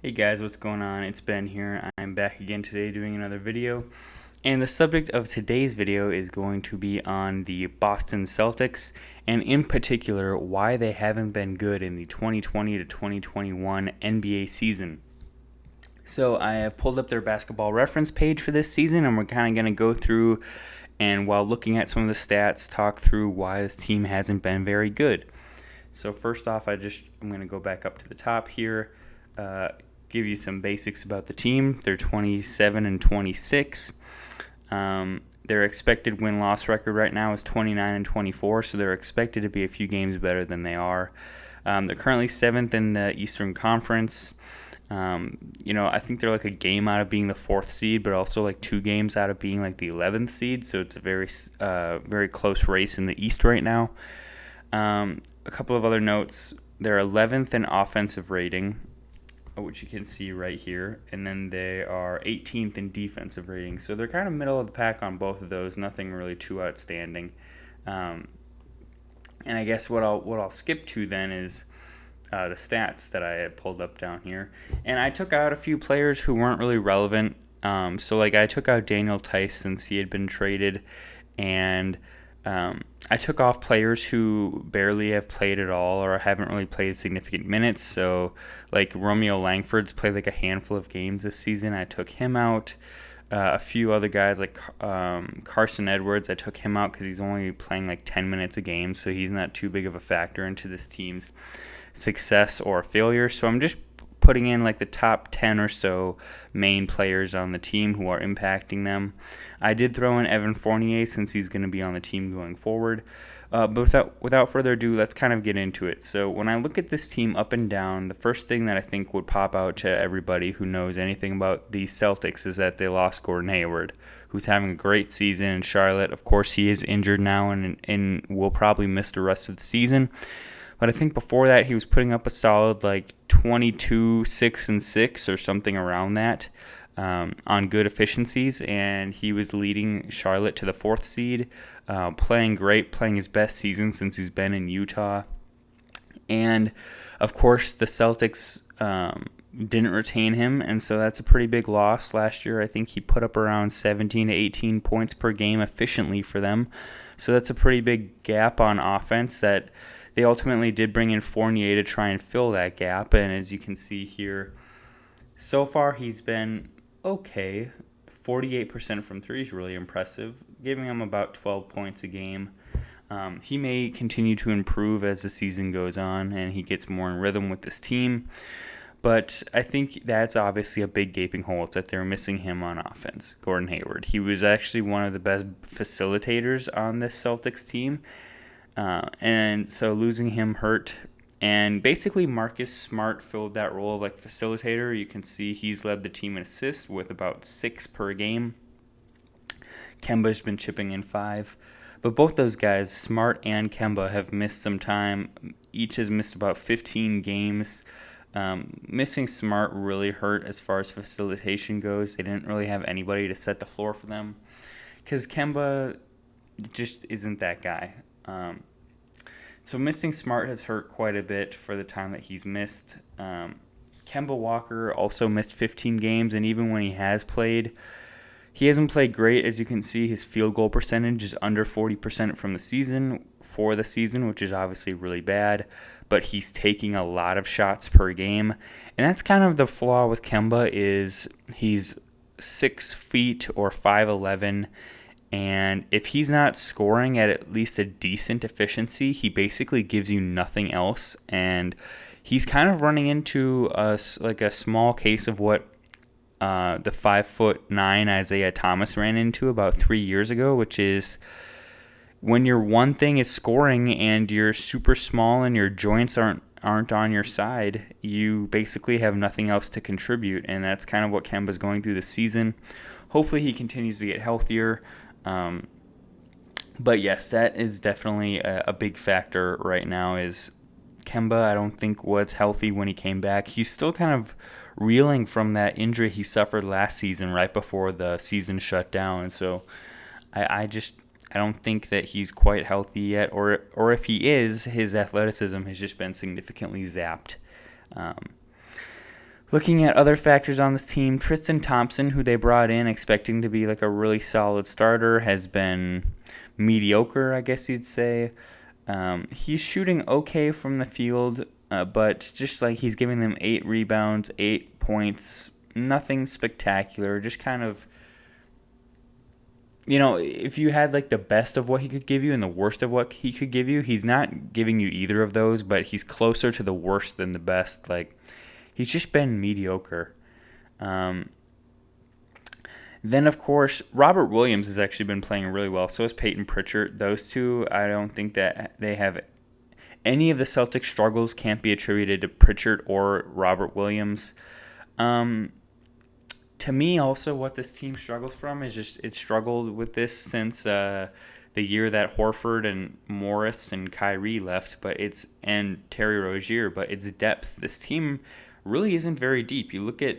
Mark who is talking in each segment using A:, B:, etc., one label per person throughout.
A: Hey guys, what's going on? It's Ben here. I'm back again today doing another video. And the subject of today's video is going to be on the Boston Celtics, and in particular, why they haven't been good in the 2020 to 2021 NBA season. So I have pulled up their basketball reference page for this season, and we're kind of going to go through and while looking at some of the stats, talk through why this team hasn't been very good. So first off, I'm going to go back up to the top here. Give you some basics about the team. They're 27 and 26. Their expected win-loss record right now is 29 and 24, so they're expected to be a few games better than they are. They're currently 7th in the Eastern Conference. I think they're like a game out of being the 4th seed, but also like 2 games out of being like the 11th seed, so it's a very close race in the East right now. A couple of other notes. They're 11th in offensive rating, which you can see right here, and then they are 18th in defensive rating. So they're kind of middle of the pack on both of those. Nothing really too outstanding. And I guess what I'll skip to then is the stats that I had pulled up down here, and I took out a few players who weren't really relevant. So I took out Daniel Tice since he had been traded, and I took off players who barely have played at all or haven't really played significant minutes. So, like Romeo Langford's played like a handful of games this season. I took him out. A few other guys like Carson Edwards, I took him out because he's only playing like 10 minutes a game, so he's not too big of a factor into this team's success or failure. So I'm just putting in like the top 10 or so main players on the team who are impacting them. I did throw in Evan Fournier since he's going to be on the team going forward. But without further ado, let's kind of get into it. So when I look at this team up and down, the first thing that I think would pop out to everybody who knows anything about the Celtics is that they lost Gordon Hayward, who's having a great season in Charlotte. Of course, he is injured now and will probably miss the rest of the season. But I think before that, he was putting up a solid like 22, 6, and 6 or something around that on good efficiencies. And he was leading Charlotte to the 4th seed, playing great, playing his best season since he's been in Utah. And, of course, the Celtics didn't retain him, and so that's a pretty big loss. Last year, I think he put up around 17 to 18 points per game efficiently for them. So that's a pretty big gap on offense that they ultimately did bring in Fournier to try and fill that gap, and as you can see here, so far he's been okay. 48% from 3 is really impressive, giving him about 12 points a game. He may continue to improve as the season goes on and he gets more in rhythm with this team, but I think that's obviously a big gaping hole. It's that they're missing him on offense, Gordon Hayward. He was actually one of the best facilitators on this Celtics team. And so losing him hurt. And basically Marcus Smart filled that role of like facilitator. You can see he's led the team in assists with about 6 per game. Kemba's been chipping in 5. But both those guys, Smart and Kemba, have missed some time. Each has missed about 15 games. Missing Smart really hurt as far as facilitation goes. They didn't really have anybody to set the floor for them because Kemba just isn't that guy. So missing Smart has hurt quite a bit for the time that he's missed. Kemba Walker also missed 15 games, and even when he has played, he hasn't played great. As you can see, his field goal percentage is under 40% for the season, which is obviously really bad, but he's taking a lot of shots per game. And that's kind of the flaw with Kemba is he's 6 feet or 5'11", and if he's not scoring at least a decent efficiency, he basically gives you nothing else. And he's kind of running into a small case of what the 5'9" Isaiah Thomas ran into about 3 years ago, which is when your one thing is scoring and you're super small and your joints aren't on your side, you basically have nothing else to contribute. And that's kind of what Kemba's going through this season. Hopefully he continues to get healthier. But yes, that is definitely a big factor right now is Kemba, I don't think, was healthy when he came back. He's still kind of reeling from that injury he suffered last season right before the season shut down. And so I don't think that he's quite healthy yet, or if he is, his athleticism has just been significantly zapped. Looking at other factors on this team, Tristan Thompson, who they brought in expecting to be like a really solid starter, has been mediocre, I guess you'd say. He's shooting okay from the field, but just like he's giving them 8 rebounds, 8 points, nothing spectacular, just kind of, if you had like the best of what he could give you and the worst of what he could give you, he's not giving you either of those, but he's closer to the worst than the best. Like, he's just been mediocre. Um, then, of course, Robert Williams has actually been playing really well. So has Peyton Pritchard. Those two, I don't think that they have any of the Celtics struggles can't be attributed to Pritchard or Robert Williams. To me, also, what this team struggles from is just it struggled with this since the year that Horford and Morris and Kyrie left, and Terry Rozier, but it's depth. This team really isn't very deep. You look at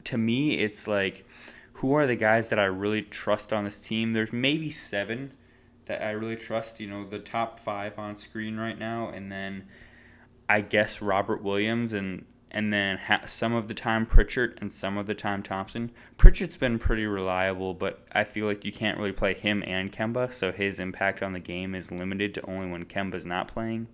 A: to me, it's like, who are the guys that I really trust on this team? There's maybe 7 that I really trust. The top 5 on screen right now, and then I guess Robert Williams, and then some of the time Pritchard and some of the time Thompson. Pritchard's been pretty reliable, but I feel like you can't really play him and Kemba, so his impact on the game is limited to only when Kemba's not playing.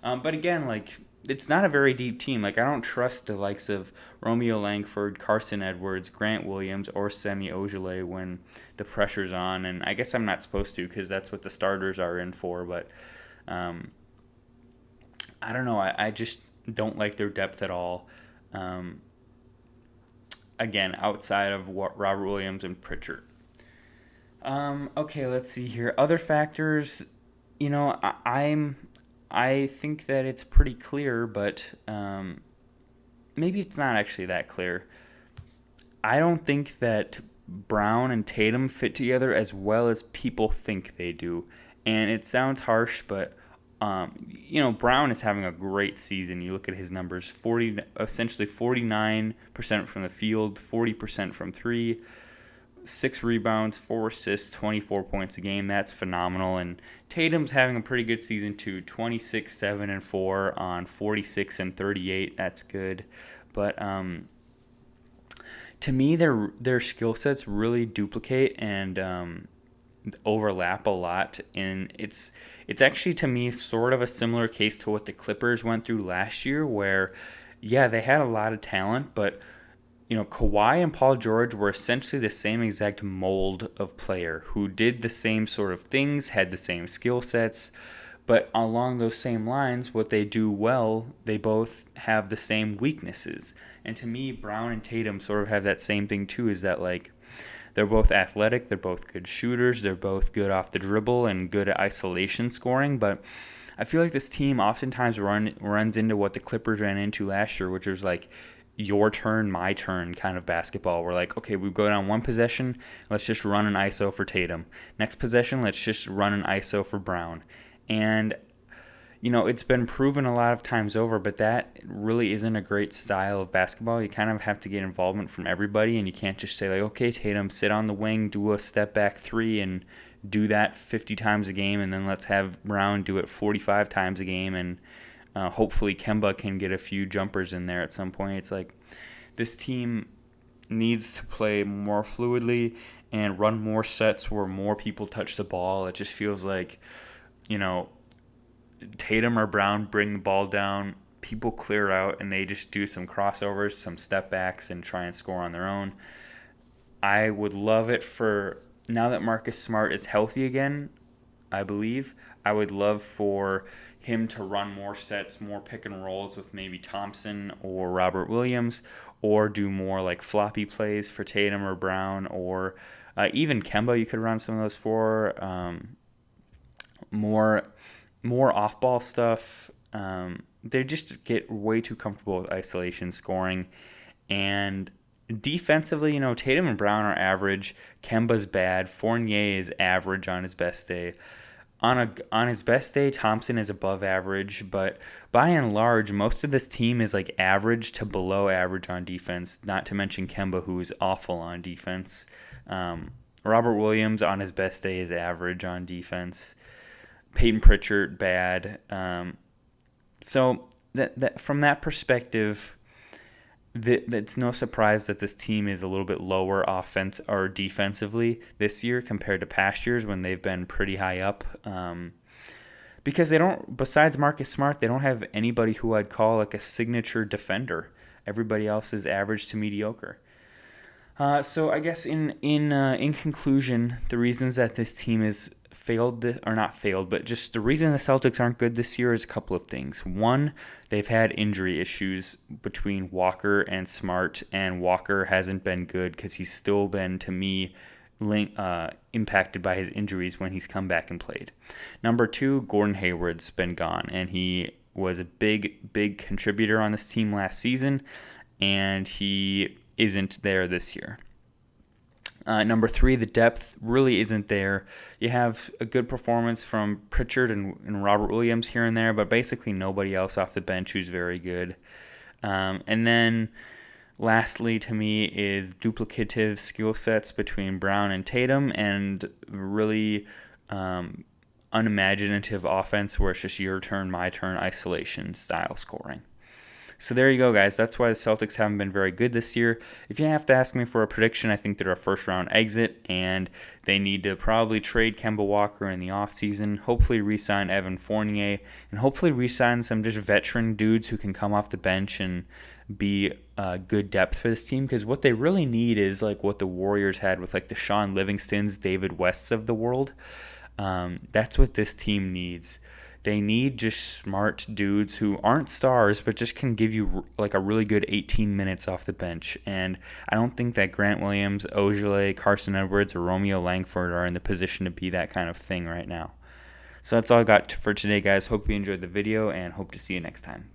A: But again, like, it's not a very deep team. Like, I don't trust the likes of Romeo Langford, Carson Edwards, Grant Williams, or Semi Ojeleye when the pressure's on. And I guess I'm not supposed to, because that's what the starters are in for. But I don't know. I just don't like their depth at all. Again, outside of Robert Williams and Pritchard. Okay, let's see here. Other factors, I think that it's pretty clear, but maybe it's not actually that clear. I don't think that Brown and Tatum fit together as well as people think they do. And it sounds harsh, but Brown is having a great season. You look at his numbers: essentially 49% from the field, 40% from 3. 6 rebounds, 4 assists, 24 points a game. That's phenomenal. And Tatum's having a pretty good season too. 26, 7, and 4 on 46 and 38. That's good. But to me, their skill sets really duplicate and overlap a lot. And it's actually, to me, sort of a similar case to what the Clippers went through last year, where, yeah, they had a lot of talent, but Kawhi and Paul George were essentially the same exact mold of player who did the same sort of things, had the same skill sets, but along those same lines, what they do well, they both have the same weaknesses. And to me, Brown and Tatum sort of have that same thing too, is that, like, they're both athletic, they're both good shooters, they're both good off the dribble and good at isolation scoring, but I feel like this team oftentimes runs into what the Clippers ran into last year, which was like, your turn, my turn kind of basketball. We're like, okay, we go down one possession, let's just run an ISO for Tatum. Next possession, let's just run an ISO for Brown. And, it's been proven a lot of times over, but that really isn't a great style of basketball. You kind of have to get involvement from everybody, and you can't just say, like, okay, Tatum, sit on the wing, do a step back 3, and do that 50 times a game, and then let's have Brown do it 45 times a game, and hopefully Kemba can get a few jumpers in there at some point. It's like, this team needs to play more fluidly and run more sets where more people touch the ball. It just feels like, Tatum or Brown bring the ball down, people clear out, and they just do some crossovers, some step backs, and try and score on their own. I would love it for, now that Marcus Smart is healthy again, I believe, I would love for him to run more sets, more pick and rolls with maybe Thompson or Robert Williams, or do more like floppy plays for Tatum or Brown, or even Kemba you could run some of those for. More off-ball stuff. They just get way too comfortable with isolation scoring. And defensively, Tatum and Brown are average. Kemba's bad. Fournier is average on his best day. On his best day, Thompson is above average, but by and large, most of this team is like average to below average on defense, not to mention Kemba, who is awful on defense. Robert Williams on his best day is average on defense. Peyton Pritchard, bad. So that from that perspective, It's no surprise that this team is a little bit lower offense or defensively this year compared to past years when they've been pretty high up. Because they don't, besides Marcus Smart, they don't have anybody who I'd call like a signature defender. Everybody else is average to mediocre. So I guess in conclusion, the reasons that this team is failed, or not failed, but just the reason the Celtics aren't good this year is a couple of things. One, they've had injury issues between Walker and Smart, and Walker hasn't been good because he's still been, to me, impacted by his injuries when he's come back and played. Number two, Gordon Hayward's been gone, and he was a big contributor on this team last season, and he isn't there this year. Number three, the depth really isn't there. You have a good performance from Pritchard and Robert Williams here and there, but basically nobody else off the bench who's very good. And then lastly, to me, is duplicative skill sets between Brown and Tatum, and really unimaginative offense where it's just your turn, my turn, isolation style scoring. So there you go, guys. That's why the Celtics haven't been very good this year. If you have to ask me for a prediction, I think they're a first-round exit, and they need to probably trade Kemba Walker in the offseason, hopefully re-sign Evan Fournier, and hopefully re-sign some just veteran dudes who can come off the bench and be good depth for this team, because what they really need is like what the Warriors had with like the Sean Livingstons, David Wests of the world. That's what this team needs. They need just smart dudes who aren't stars, but just can give you like a really good 18 minutes off the bench. And I don't think that Grant Williams, Ojale, Carson Edwards, or Romeo Langford are in the position to be that kind of thing right now. So that's all I got for today, guys. Hope you enjoyed the video, and hope to see you next time.